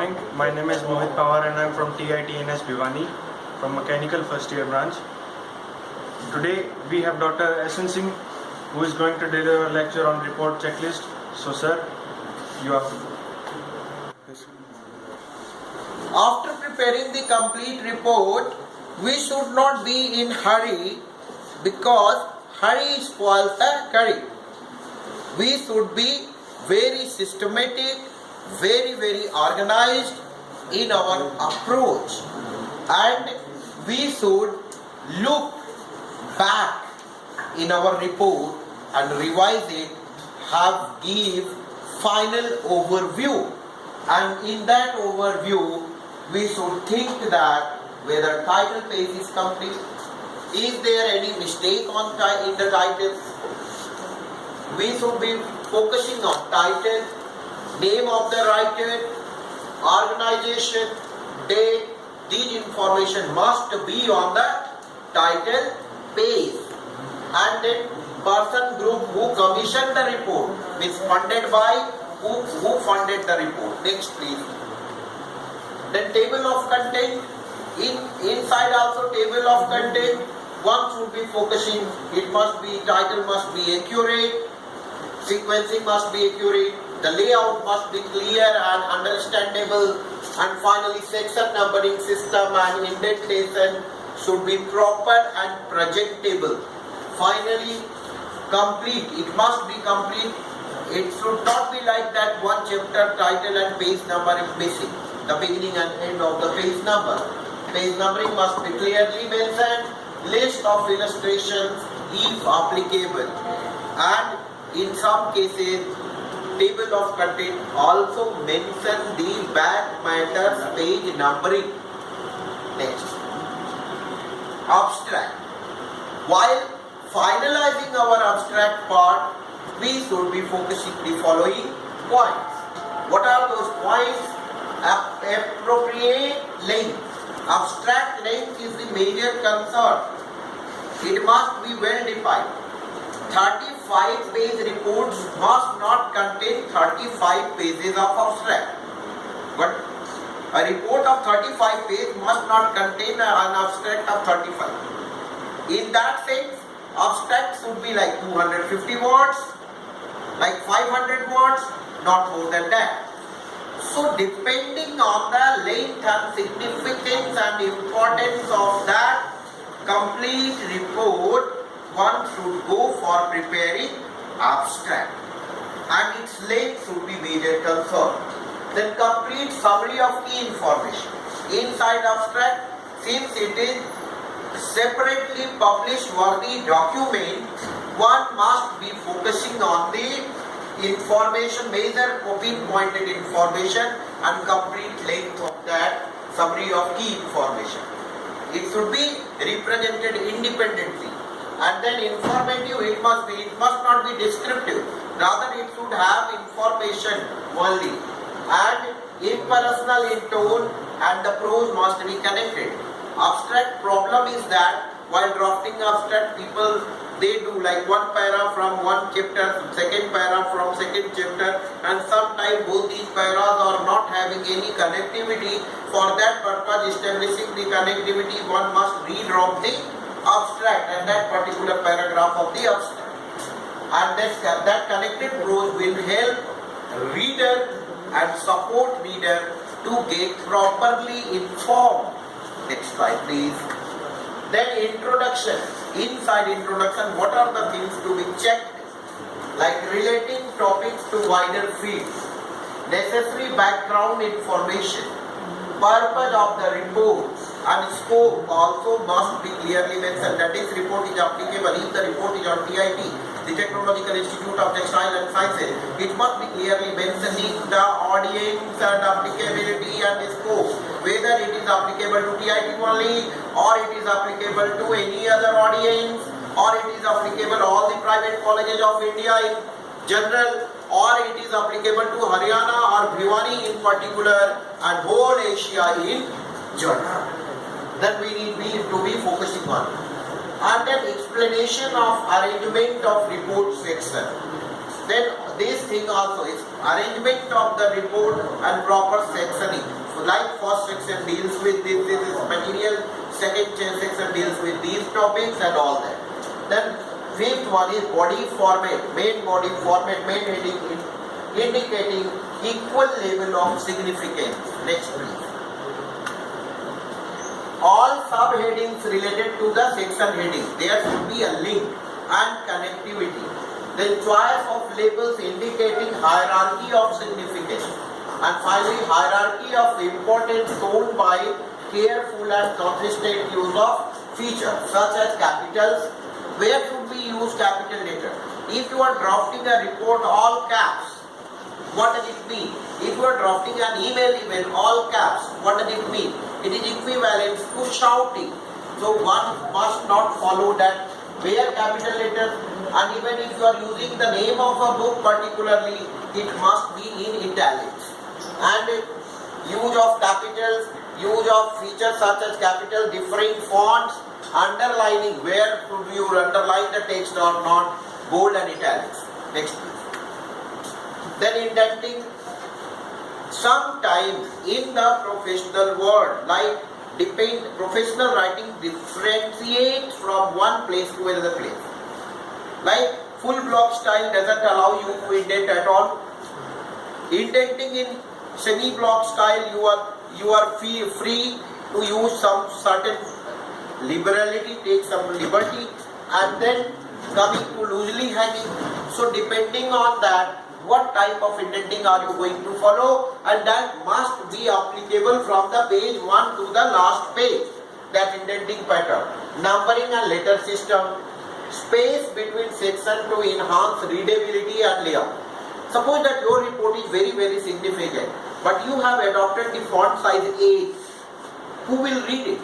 morning. My name is Mohit Pawar and I am from TITNS Bhiwani from Mechanical First Year Branch. Today we have Dr. S.N. Singh who is going to deliver a lecture on report checklist. So sir, you are. After preparing the complete report, we should not be in hurry because hurry spoils the curry. We should be very systematic, very organized in our approach, and we should look back in our report and revise it, give final overview, and in that overview we should think that whether title page is complete, is there any mistake in the title. We should be focusing on title, name of the writer, organization, date. These information must be on the title page, and then person group who commissioned the report, means funded by who funded the report. Next please. Then table of content. Inside also table of content, one should be focusing, title must be accurate, sequencing must be accurate, the layout must be clear and understandable, and finally section numbering system and indentation should be proper and projectable. Finally, complete, it must be complete. It should not be like that one chapter title and page number is missing, the beginning and end of the page number. Page numbering must be clearly mentioned, list of illustrations if applicable, and in some cases table of content also mention the back matters page numbering. Next, abstract. While finalizing our abstract part, we should be focusing the following points. What are those points? Appropriate length. Abstract length is the major concern. It must be well defined. 35-page reports must not contain 35 pages of abstract. But a report of 35 pages must not contain an abstract of 35. In that sense, abstract should be like 250 words, like 500 words, not more than that. So depending on the length and significance and importance of that complete report, one should go for preparing abstract, and its length should be major concern. Then complete summary of key information. Inside abstract, since it is separately published worthy document, one must be focusing on the information, major pinpointed information and complete length of that summary of key information. It should be represented independently, and then informative it must not be descriptive, rather it should have information only, and impersonal in tone, and the prose must be connected. Abstract problem is that while drafting abstract, people they do like one para from one chapter, second para from second chapter, and sometimes both these paras are not having any connectivity. For that purpose, establishing the connectivity, one must read from the abstract and that particular paragraph of the abstract, and that connected prose will help reader and support reader to get properly informed. Next slide please. Then introduction. Inside introduction, what are the things to be checked? Like relating topics to wider fields, necessary background information, purpose of the report, and scope also must be clearly mentioned. That this report is applicable if the report is on TIT, the Technological Institute of Textile and Sciences. It must be clearly mentioning the audience and applicability and scope, whether it is applicable to TIT only, or it is applicable to any other audience, or it is applicable all the private colleges of India in general, or it is applicable to Haryana or Bhiwani in particular, and whole Asia in general. Then we need to be focusing on. And then explanation of arrangement of report section. Then this thing also is arrangement of the report and proper sectioning. like first section deals with this is material, second section deals with these topics and all that. Then fifth one is body format, main body format, main heading indicating equal level of significance. Next please. All subheadings related to the section heading, there should be a link and connectivity. Then choice of labels indicating hierarchy of significance. And finally, hierarchy of importance shown by careful and consistent use of features such as capitals. Where should we use capital letter? If you are drafting a report all caps, what does it mean? If you are drafting an email even all caps, what does it mean? It is equivalent to shouting. So one must not follow that where capital letters, and even if you are using the name of a book particularly, it must be in italics. And use of capitals, use of features such as capital, differing fonts, underlining, where should you underline the text or not, bold and italics. Next please. Then indenting. Sometimes in the professional world, like professional writing differentiates from one place to another place. Like full block style doesn't allow you to indent at all. Indenting in semi-block style, you are free to use some certain liberality, take some liberty, and then coming to loosely hanging. So depending on that, what type of indenting are you going to follow, and that must be applicable from the page 1 to the last page, that indenting pattern. Numbering and letter system, space between section to enhance readability and layout. Suppose that your report is very significant, but you have adopted the font size 8. Who will read it?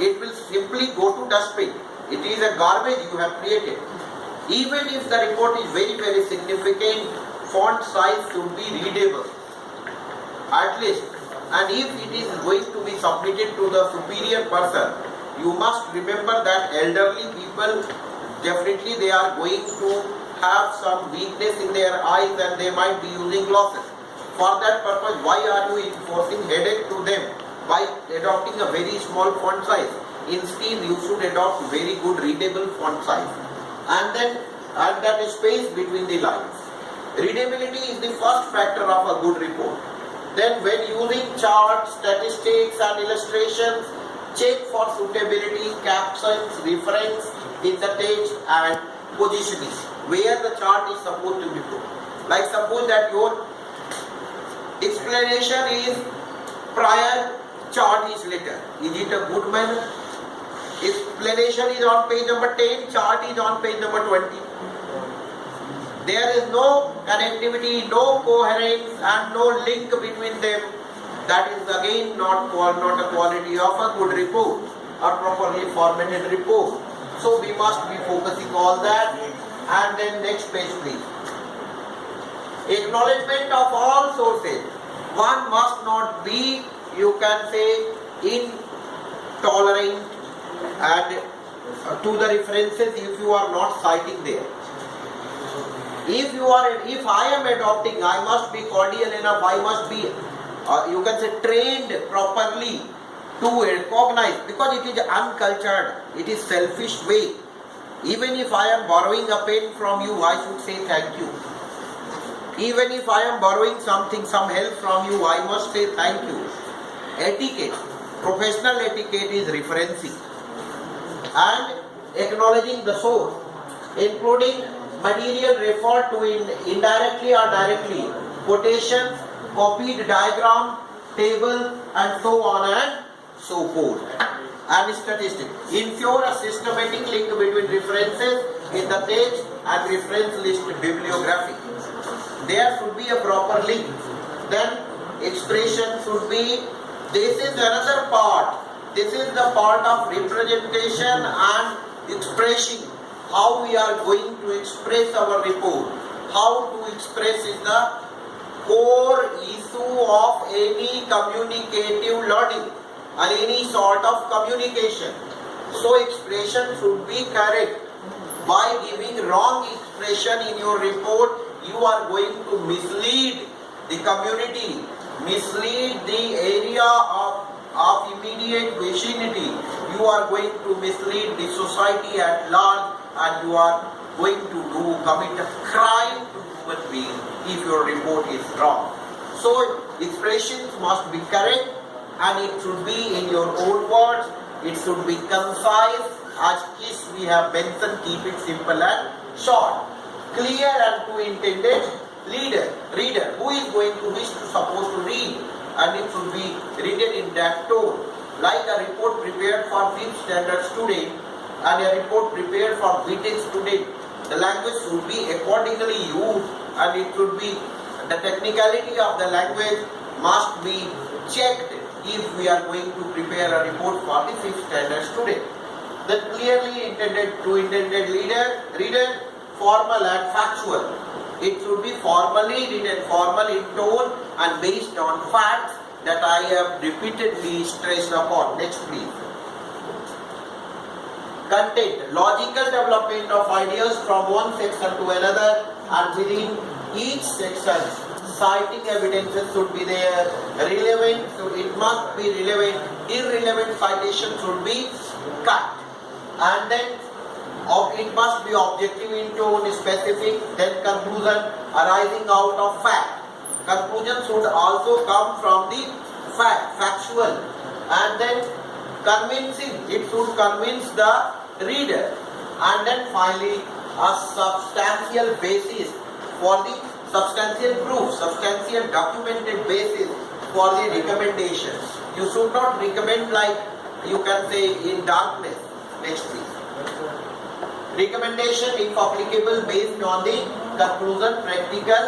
It will simply go to dustbin. It is a garbage you have created. Even if the report is very significant, font size should be readable at least. And if it is going to be submitted to the superior person, you must remember that elderly people, definitely they are going to have some weakness in their eyes and they might be using glasses. For that purpose, why are you enforcing headache to them by adopting a very small font size? Instead, you should adopt very good readable font size. And that is space between the lines. Readability is the first factor of a good report. Then when using charts, statistics and illustrations, check for suitability, captions, reference in the text and positioning where the chart is supposed to be put. Like suppose that your explanation is prior, chart is later. Is it a good manner? Explanation is on page number 10, chart is on page number 20. There is no connectivity, no coherence and no link between them. That is again not a quality of a good report or properly formatted report. So we must be focusing on that. And then next page please. Acknowledgement of all sources. One must not be, you can say, intolerant and to the references if you are not citing there. If I am adopting, I must be cordial enough, I must be, you can say, trained properly to recognize, because it is uncultured, it is selfish way. Even if I am borrowing a pen from you, I should say thank you. Even if I am borrowing something, some help from you, I must say thank you. Etiquette, professional etiquette is referencing and acknowledging the source, including material referred to indirectly or directly, quotations, copied diagram, table, and so on and so forth. And statistics. Ensure a systematic link between references in the text and reference list bibliography. There should be a proper link. Then expression should be, this is another part. This is the part of representation and expressing how we are going to express our report. How to express is the core issue of any communicative learning or any sort of communication. So expression should be correct. By giving wrong expression in your report, you are going to mislead the community mislead the area of immediate vicinity. You are going to mislead the society at large, and you are going to commit a crime to human being if your report is wrong. So expressions must be correct, and it should be in your own words. It should be concise. As is we have mentioned, keep it simple and short. Clear and to intended reader who is going to wish to supposed to read, and it should be written in that tone. Like a report prepared for 5th standard student and a report prepared for BTech student, the language should be accordingly used, and it should be the technicality of the language must be checked if we are going to prepare a report for the 5th standard student. The clearly intended reader, formal and factual. It should be formally written, formal in tone and based on facts that I have repeatedly stressed upon. Next please. Content, logical development of ideas from one section to another, and within each section citing evidences should be there. Relevant, so it must be relevant. Irrelevant citation should be cut. And then it must be objective in tone, specific. Then conclusion arising out of fact. Conclusion should also come from the fact, factual. And then convincing, it should convince the reader. And then finally a substantial basis for the substantial proof, substantial documented basis for the recommendation. You should not recommend like you can say in darkness. Next please. Recommendation if applicable based on the conclusion, practical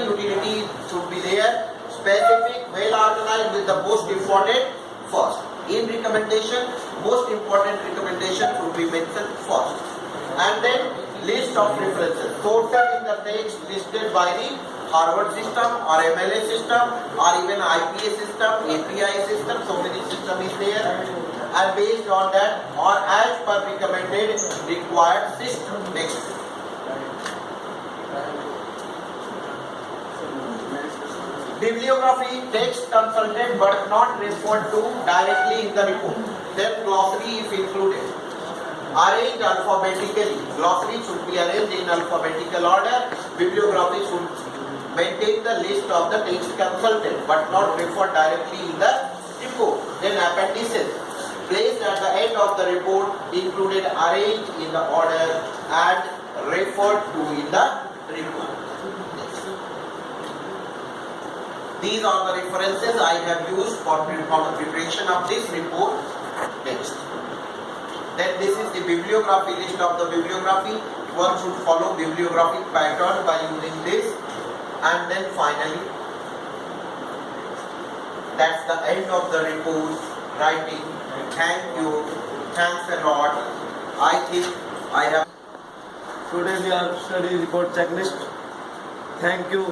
utility should be there. Specific, well organized with the most important first. In recommendation, most important recommendation should be mentioned first. And then list of references. Total in the text listed by the Harvard system or MLA system or even IPA system, API system, so many system is there. And based on that or as per recommended required system. Next. Bibliography, text consulted but not referred to directly in the report. Then glossary is included. Arranged alphabetically. Glossary should be arranged in alphabetical order. Bibliography should maintain the list of the text consulted but not referred directly in the report. Then appendices placed at the end of the report included, arranged in the order and referred to in the report. These are the references I have used for the preparation of this report. Next. Then this is the bibliography, list of the bibliography. One should follow bibliographic pattern by using this. And then finally, that's the end of the report writing. Thank you. Thanks a lot. I think I have. Today we are studying report checklist. Thank you.